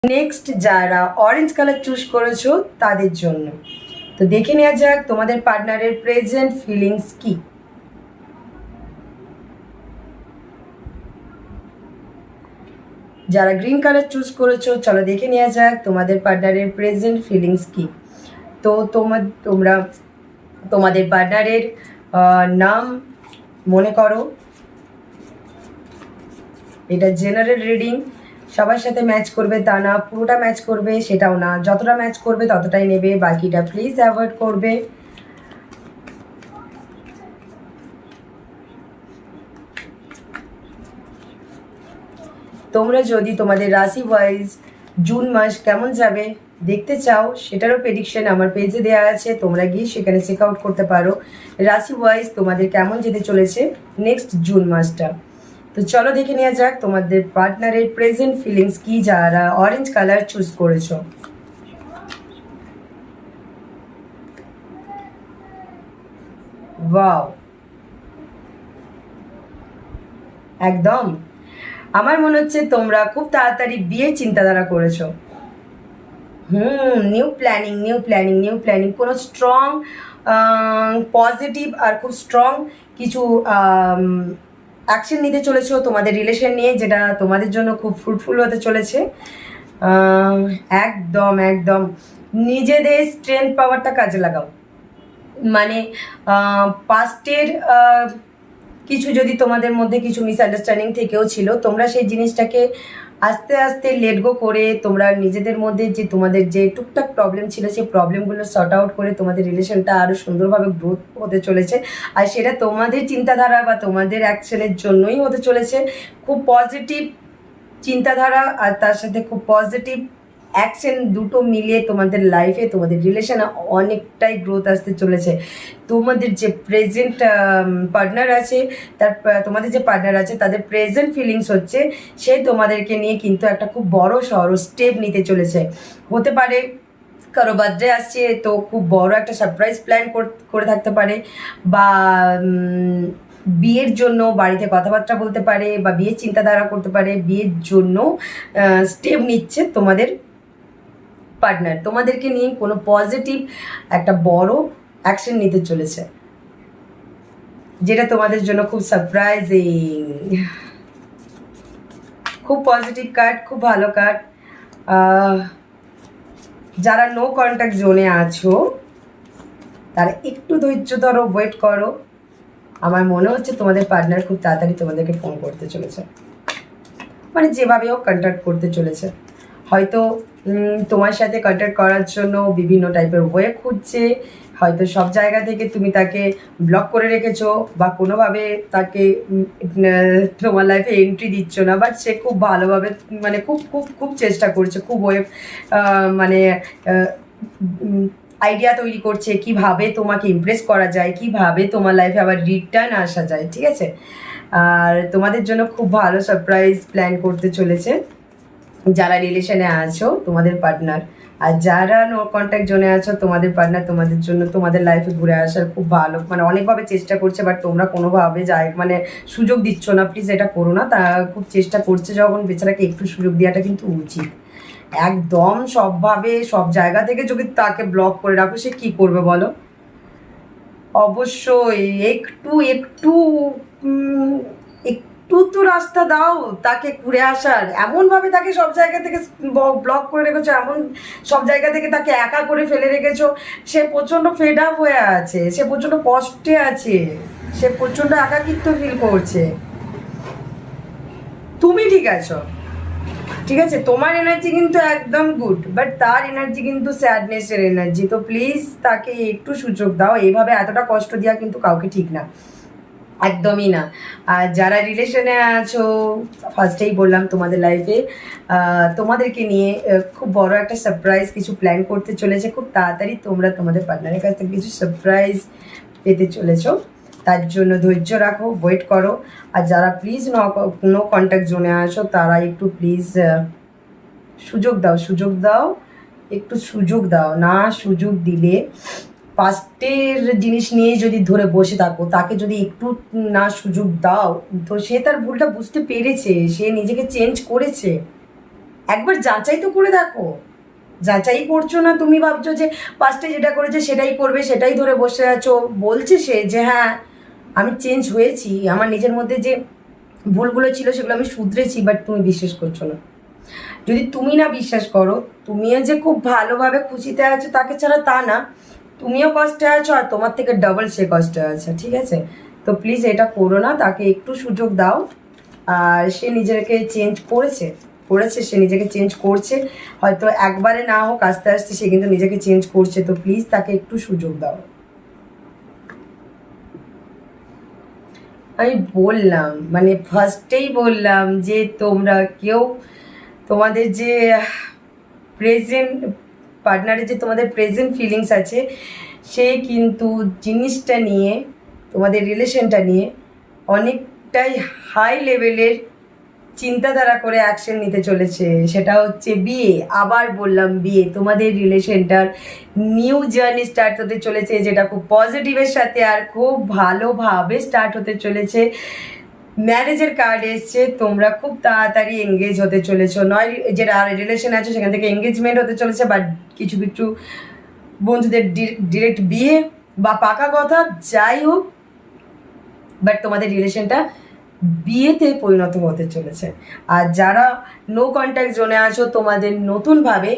Next যারা orange colour choose করেছো তাদের জন্য তো দেখে নেওয়া যাক তোমাদের পার্টনারের প্রেজেন্ট ফিলিংস কি। যারা গ্রিন কালার চুজ করেছো চলো দেখে নেওয়া যাক তোমাদের পার্টনারের প্রেজেন্ট ফিলিংস কি। তো তোমরা তোমাদের পার্টনারের নাম মনে করো। এটা জেনারেল রিডিং, সবার সাথে ম্যাচ করবে তা না, পুরোটা ম্যাচ করবে সেটাও না, যতটা ম্যাচ করবে ততটাই নেবে, বাকিটা প্লিজ অ্যাভয়েড করবে। তোমরা যদি তোমাদের রাশি ওয়াইজ জুন মাস কেমন যাবে দেখতে চাও সেটারও প্রেডিকশন আমার পেজে দেওয়া আছে, তোমরা গিয়ে সেখানে চেক আউট করতে পারো রাশি ওয়াইজ তোমাদের কেমন যেতে চলেছে নেক্সট জুন মাসটা। তো চলো দেখে নেওয়া যাক তোমাদের পার্টনারের প্রেজেন্ট ফিলিংস কি যারা অরেঞ্জ কালার চুজ করেছো। ওয়াও, একদম আমার মনে হচ্ছে তোমরা খুব তাড়াতাড়ি বিয়ের চিন্তাধারা করেছো। New planning new planning new planning, কোনো স্ট্রং পজিটিভ আর খুব স্ট্রং কিছু অ্যাকশন নিতে চলেছো তোমাদের রিলেশন নিয়ে, যেটা তোমাদের জন্য খুব ফ্রুটফুল হতে চলেছে। একদম একদম নিজেদের স্ট্রেংথ পাওয়ারটা কাজে লাগাও। মানে পাস্টের কিছু যদি তোমাদের মধ্যে কিছু মিসআন্ডারস্ট্যান্ডিং থেকেও ছিল, তোমরা সেই জিনিসটাকে আস্তে আস্তে লেট গো করে তোমরা নিজেদের মধ্যে যে তোমাদের যে টুকটাক প্রবলেম ছিল সেই প্রবলেমগুলো সর্ট আউট করে তোমাদের রিলেশনটা আরও সুন্দরভাবে গ্রোথ হতে চলেছে। আর সেটা তোমাদের চিন্তাধারা বা তোমাদের অ্যাকশনের জন্যই হতে চলেছে। খুব পজিটিভ চিন্তাধারা আর তার সাথে খুব পজিটিভ অ্যাকশন দুটো মিলিয়ে তোমাদের লাইফে তোমাদের রিলেশনে অনেকটাই গ্রোথ আসতে চলেছে। তোমাদের যে প্রেজেন্ট পার্টনার আছে তোমাদের যে পার্টনার আছে তাদের প্রেজেন্ট ফিলিংস হচ্ছে সে তোমাদেরকে নিয়ে কিন্তু একটা খুব বড় সড়ো স্টেপ নিতে চলেছে। হতে পারে কারো বার্থডে আসছে তো খুব বড় একটা সারপ্রাইজ প্ল্যান করে থাকতে পারে, বা বিয়ের জন্য বাড়িতে কথাবার্তা বলতে পারে, বা বিয়ের চিন্তাধারা করতে পারে, বিয়ের জন্য স্টেপ নিচ্ছে তোমাদের পার্টনার। তোমাদেরকে নিয়ে কোনো পজিটিভ একটা বড় অ্যাকশন নিতে চলেছে, যেটা তোমাদের জন্য খুব সারপ্রাইজিং। খুব পজিটিভ কার্ড, খুব ভালো কার্ড। যারা নো কন্ট্যাক্ট জোনে আছো তারা একটু ধৈর্য ধরো, ওয়েট করো। আমার মনে হচ্ছে তোমাদের পার্টনার খুব তাড়াতাড়ি তোমাদেরকে ফোন করতে চলেছে, মানে যেভাবে হোক কন্ট্যাক্ট করতে চলেছে। হয়তো তোমার সাথে কন্ট্যাক্ট করার জন্য বিভিন্ন টাইপের ওয়ে খুঁজছে, হয়তো সব জায়গা থেকে তুমি তাকে ব্লক করে রেখেছো বা কোনোভাবে তাকে তোমার লাইফে এন্ট্রি দিচ্ছ না, বাট সে খুব ভালোভাবে মানে খুব খুব খুব চেষ্টা করছে, খুব ওয়ে মানে আইডিয়া তৈরি করছে কিভাবে তোমাকে ইমপ্রেস করা যায়, কিভাবে তোমার লাইফে আবার রিটার্ন আসা যায়, ঠিক আছে। আর তোমাদের জন্য খুব ভালো সারপ্রাইজ প্ল্যান করতে চলেছে যারা রিলেশনে আছো তোমাদের পার্টনার। আর যারা নো কন্ট্যাক্ট জোনে আছো তোমাদের পার্টনার তোমাদের জন্য তোমাদের লাইফে ঘুরে আসার খুব ভালো মানে অনেকভাবে চেষ্টা করছে, বাট তোমরা কোনোভাবে মানে সুযোগ দিচ্ছ না। প্লিজ এটা করো না, তা খুব চেষ্টা করছে যখন বেচারাকে একটু সুযোগ দেওয়াটা কিন্তু উচিত। একদম সবভাবে সব জায়গা থেকে যদি তাকে ব্লক করে রাখো সে কী করবে বলো। অবশ্যই একটু একটু একটু তো রাস্তা দাও তাকে ঘুরে আসার। এমনভাবে তাকে সব জায়গা থেকে ব্লক করে রেখেছো, এমন সব জায়গা থেকে তাকে একা করে ফেলে রেখেছো। সে প্রচণ্ড ফেড আপ হয়ে আছে, সে প্রচণ্ড কষ্টে আছে, সে প্রচণ্ড একাকিত্ব ফিল করছে। তুমি ঠিক আছো, ঠিক আছে, তোমার এনার্জি কিন্তু একদম গুড, বাট তার এনার্জি কিন্তু স্যাডনেসের এনার্জি। তো প্লিজ তাকে একটু সুযোগ দাও, এইভাবে এতটা কষ্ট দেওয়া কিন্তু কাউকে ঠিক না, একদমই না। আর যারা রিলেশনে আছো ফার্স্টেই বললাম তোমাদের লাইফে তোমাদেরকে নিয়ে খুব বড় একটা সারপ্রাইজ কিছু প্ল্যান করতে চলেছে খুব তাড়াতাড়ি। তোমরা তোমাদের পার্টনারের কাছ থেকে কিছু সারপ্রাইজ পেতে চলেছো, তার জন্য ধৈর্য রাখো, ওয়েট করো। আর যারা প্লিজ নো কন্ট্যাক্ট জোনে আসো তারা একটু প্লিজ সুযোগ দাও, সুযোগ দাও, একটু সুযোগ দাও। না সুযোগ দিলে পাস্টের জিনিস নিয়ে যদি ধরে বসে থাকো, তাকে যদি একটু না সুযোগ দাও, তো সে তার ভুলটা বুঝতে পেরেছে, সে নিজেকে চেঞ্জ করেছে। একবার যাচাই তো করে দেখো। যাচাই করছো না, তুমি ভাবছো যে পাস্টে যেটা করেছে সেটাই করবে, সেটাই ধরে বসে আছো। বলছে সে যে হ্যাঁ আমি চেঞ্জ হয়েছি, আমার নিজের মধ্যে যে ভুলগুলো ছিল সেগুলো আমি শুধরেছি, বাট তুমি বিশ্বাস করছো না। যদি তুমি না বিশ্বাস করো, তুমিও যে খুব ভালোভাবে খুশিতে আছো তাকে ছাড়া তা না, তুমিও কষ্টে আছো আর তোমার থেকে ডাবল সে কষ্টে আছে, ঠিক আছে? তো প্লিজ এটা করো না, তাকে একটু সুযোগ দাও। আর সে নিজেকে চেঞ্জ করেছে, সে নিজেকে চেঞ্জ করছে, হয়তো একবারে না হোক আস্তে আস্তে সে কিন্তু নিজেকে চেঞ্জ করছে। তো প্লিজ তাকে একটু সুযোগ দাও। আমি বললাম, মানে ফার্স্টেই বললাম যে তোমরা কেউ তোমাদের যে প্রেজেন্ট পার্টনারের যে তোমাদের প্রেজেন্ট ফিলিংস আছে, সে কিন্তু জিনিসটা নিয়ে, তোমাদের রিলেশনটা নিয়ে অনেকটাই হাই লেভেলের চিন্তাধারা করে অ্যাকশন নিতে চলেছে। সেটা হচ্ছে বিয়ে। আবার বললাম বিয়ে, তোমাদের রিলেশনটার নিউ জার্নি স্টার্ট হতে চলেছে, যেটা খুব পজিটিভের সাথে আর খুব ভালোভাবে স্টার্ট হতে চলেছে। ম্যারেজের কার্ড এসছে, তোমরা খুব তাড়াতাড়ি এঙ্গেজ হতে চলেছো। নয় যেটা রিলেশন আছে সেখান থেকে এঙ্গেজমেন্ট হতে চলেছে, বা কিছু কিছু বন্ধুদের ডিরেক্ট বিয়ে বা পাকা কথা যাই হোক, বাট তোমাদের রিলেশনটা বিয়েতে পরিণত হতে চলেছে। আর যারা নো কন্ট্যাক্ট জোনে আছো, তোমাদের নতুনভাবে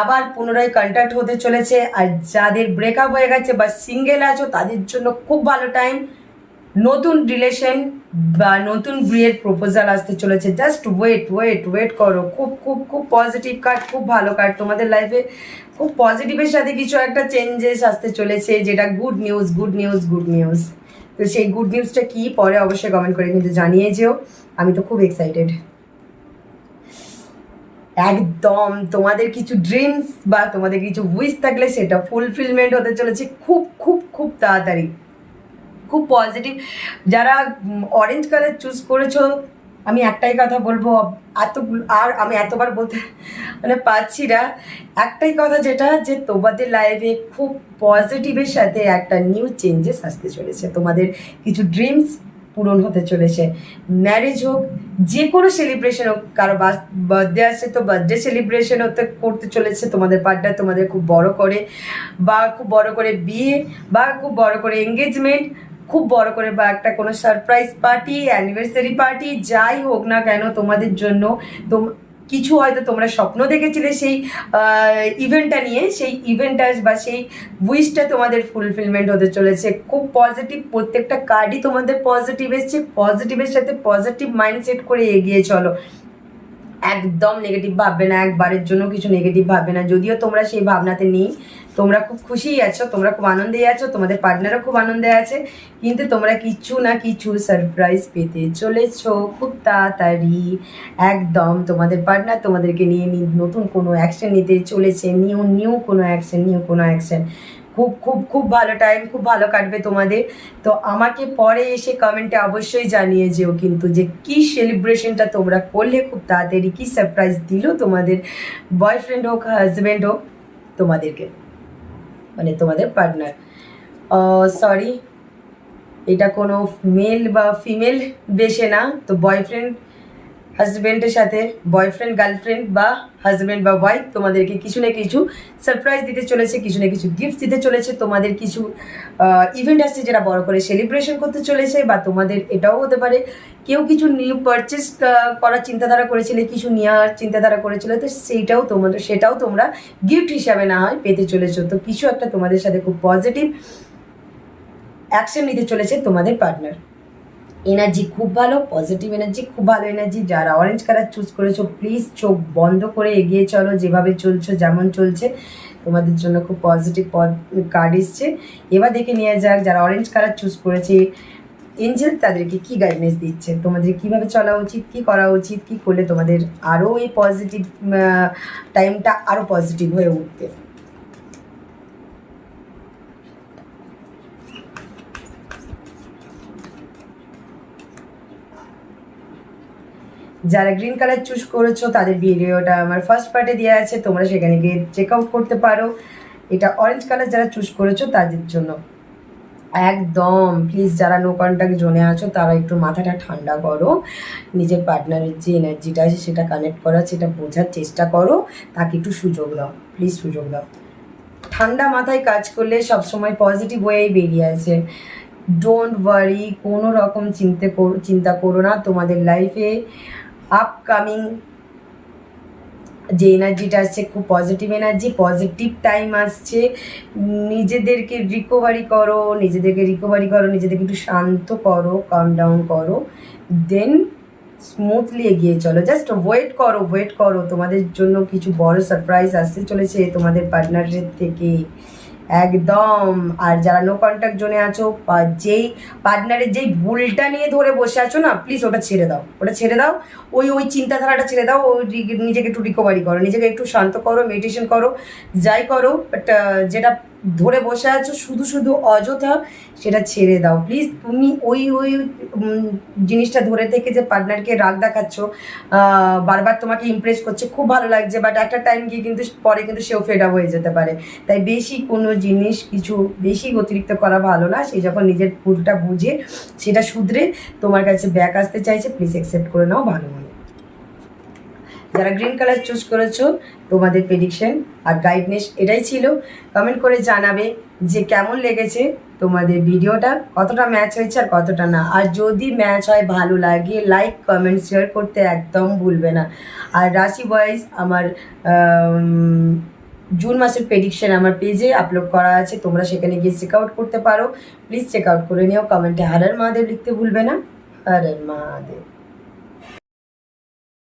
আবার পুনরায় কন্ট্যাক্ট হতে চলেছে। আর যাদের ব্রেকআপ হয়ে গেছে বা সিঙ্গেল আছো, তাদের জন্য খুব ভালো টাইম, নতুন রিলেশন বা নতুন বিয়ের প্রপোজাল আসতে চলেছে। জাস্ট ওয়েট করো। খুব খুব খুব পজিটিভ কার্ড, খুব ভালো কার্ড। তোমাদের লাইফে খুব পজিটিভের সাথে কিছু একটা চেঞ্জেস আসতে চলেছে, যেটা গুড নিউজ। তো সেই গুড নিউজটা কি পরে অবশ্যই কমেন্ট করে কিন্তু জানিয়ে যেও। আমি তো খুব এক্সাইটেড। একদম তোমাদের কিছু ড্রিমস বা তোমাদের কিছু উইশ থাকলে সেটা ফুলফিলমেন্ট হতে চলেছে খুব খুব খুব তাড়াতাড়ি। খুব পজিটিভ। যারা অরেঞ্জ কালার চুজ করেছো, আমি একটাই কথা বলবো, এতগুলো আর আমি এতবার বলতে মানে পারছি না। একটাই কথা, যেটা যে তোমাদের লাইফে খুব পজিটিভের সাথে একটা নিউ চেঞ্জেস আসতে চলেছে। তোমাদের কিছু ড্রিমস পূরণ হতে চলেছে। ম্যারেজ হোক, যে কোনো সেলিব্রেশন হোক, কারো বার্থডে আসছে তো বার্থডে সেলিব্রেশন করতে চলেছে তোমাদের পার্টনার, তোমাদের খুব বড় করে, বা খুব বড় করে বিয়ে, বা খুব বড় করে এঙ্গেজমেন্ট, খুব বড় করে, বা একটা কোনো সারপ্রাইজ পার্টি, অ্যানিভার্সারি পার্টি, যাই হোক না কেন তোমাদের জন্য। কিছু হয়তো তোমরা স্বপ্ন দেখেছিলে সেই ইভেন্টটা নিয়ে, সেই ইভেন্টটা বা সেই উইশটা তোমাদের ফুলফিলমেন্ট হতে চলেছে। খুব পজিটিভ, প্রত্যেকটা কার্ডই তোমাদের পজিটিভ এসছে। পজিটিভের সাথে পজিটিভ মাইন্ডসেট করে এগিয়ে চলো। একদম নেগেটিভ ভাববে না, একবারের জন্য কিছু নেগেটিভ ভাববে না। যদিও তোমরা সেই ভাবনাতে নেই, তোমরা খুব খুশিই আছো, তোমরা খুব আনন্দে আছো, তোমাদের পার্টনারও খুব আনন্দে আছে, কিন্তু তোমরা কিছু না কিছু সারপ্রাইজ পেতে চলেছো খুব তাড়াতাড়ি। একদম তোমাদের পার্টনার তোমাদেরকে নিয়ে নতুন কোনো অ্যাকশন নিতে চলেছে। নিউ কোনো অ্যাকশন। খুব খুব খুব ভালো টাইম, খুব ভালো কাটবে তোমাদের। তো আমাকে পরে এসে কমেন্টে অবশ্যই জানিয়ে যেও কিন্তু, যে কী সেলিব্রেশনটা তোমরা করলে খুব তাড়াতাড়ি, কী সারপ্রাইজ দিল তোমাদের বয়ফ্রেন্ড হোক হাজব্যান্ড হোক তোমাদেরকে, মানে তোমাদের পার্টনার। সরি, এটা কোনো মেল বা ফিমেল বেশে না। তো বয়ফ্রেন্ড হাজব্যান্ডের সাথে, বয়ফ্রেন্ড গার্লফ্রেন্ড বা হাজব্যান্ড বা ওয়াইফ তোমাদেরকে কিছু না কিছু সারপ্রাইজ দিতে চলেছে, কিছু না কিছু গিফট দিতে চলেছে। তোমাদের কিছু ইভেন্ট আসছে যেটা বড় করে সেলিব্রেশন করতে চলেছে, বা তোমাদের এটাও হতে পারে কেউ কিছু নিউ পারচেস করার চিন্তাধারা করেছিলে, কিছু নেওয়ার চিন্তাধারা করেছিল, তো সেটাও তোমরা গিফট হিসাবে না হয় পেতে চলেছো। তো কিছু একটা তোমাদের সাথে খুব পজিটিভ অ্যাকশন নিতে চলেছে তোমাদের পার্টনার। এনার্জি খুব ভালো, পজিটিভ এনার্জি, খুব ভালো এনার্জি। যারা অরেঞ্জ কালার চুজ করেছো, প্লিজ চোখ বন্ধ করে এগিয়ে চলো, যেভাবে চলছো, যেমন চলছে তোমাদের জন্য খুব পজিটিভ কার্ড এসছে। এবার দেখে নিয়ে যাক যারা অরেঞ্জ কালার চুজ করেছে, এঞ্জেল তাদেরকে কি গাইডেন্স দিচ্ছে, তোমাদের কিভাবে চলা উচিত, কি করা উচিত, কি করলে তোমাদের আরও এই পজিটিভ টাইমটা আরও পজিটিভ হয়ে উঠবে। যারা গ্রিন কালার চুজ করেছো তাদের ভিডিওটা আমার ফার্স্ট পার্টে দেওয়া আছে, তোমরা সেখানে গিয়ে চেক আউট করতে পারো। এটা অরেঞ্জ কালার যারা চুজ করেছো তাদের জন্য। একদম প্লিজ যারা নো কন্ট্যাক্ট জোনে আছো তারা একটু মাথাটা ঠান্ডা করো, নিজের পার্টনারের যে এনার্জিটা আছে সেটা কানেক্ট করার, সেটা বোঝার চেষ্টা করো, তাকে একটু সুযোগ দাও, প্লিজ সুযোগ দাও। ঠান্ডা মাথায় কাজ করলে সবসময় পজিটিভ ওয়েই বেরিয়ে আসে। ডোন্ট ওয়ারি, কোনো রকম চিন্তা করো না। তোমাদের লাইফে আপকামিং যে এনার্জিটা আসছে খুব পজিটিভ এনার্জি, পজিটিভ টাইম আসছে। নিজেদেরকে রিকভারি করো, নিজেদেরকে একটু শান্ত করো, কাম ডাউন করো, দেন স্মুথলি এগিয়ে চলো। জাস্ট ওয়েট করো, তোমাদের জন্য কিছু বড় সারপ্রাইজ আসতে চলেছে তোমাদের পার্টনারের থেকে, একদম। আর যারা নো কন্ট্যাক্ট জোনে আছো বা যেই পার্টনারের যেই ভুলটা নিয়ে ধরে বসে আছো না, প্লিজ ওটা ছেড়ে দাও, ওই চিন্তাধারাটা ছেড়ে দাও। নিজেকে একটু রিকভারি করো, নিজেকে একটু শান্ত করো, মেডিটেশন করো, যাই করো, বাট যেটা ধরে বসে আছো শুধু শুধু অযথা, সেটা ছেড়ে দাও প্লিজ। তুমি ওই জিনিসটা ধরে থেকে যে পার্টনারকে রাগ দেখাচ্ছ, বারবার তোমাকে ইমপ্রেস করছে, খুব ভালো লাগছে, বাট একটা টাইম গিয়ে কিন্তু পরে কিন্তু সেও ফেড আপ হয়ে যেতে পারে। তাই বেশি কোনো জিনিস কিছু বেশি অতিরিক্ত করা ভালো না। সে যখন নিজের ভুলটা বুঝে সেটা শুধরে তোমার কাছে ব্যাক আসতে চাইছে, প্লিজ অ্যাকসেপ্ট করে নাও ভালো মনে। যারা গ্রিন কালার চুজ করেছো, তোমাদের প্রেডিকশন আর গাইডনেস এটাই ছিল। কমেন্ট করে জানাবে যে কেমন লেগেছে তোমাদের ভিডিওটা, কতটা ম্যাচ হয়েছে আর কতটা না। আর যদি ম্যাচ হয়, ভালো লাগে, লাইক কমেন্ট শেয়ার করতে একদম ভুলবে না। আর রাশি ওয়াইজ আমার জুন মাসের প্রেডিকশন আমার পেজে আপলোড করা আছে, তোমরা সেখানে গিয়ে চেক আউট করতে পারো। প্লিজ চেক আউট করে নিও। কমেন্টে হর হর মহাদেব লিখতে ভুলবে না। হর হর মহাদেব।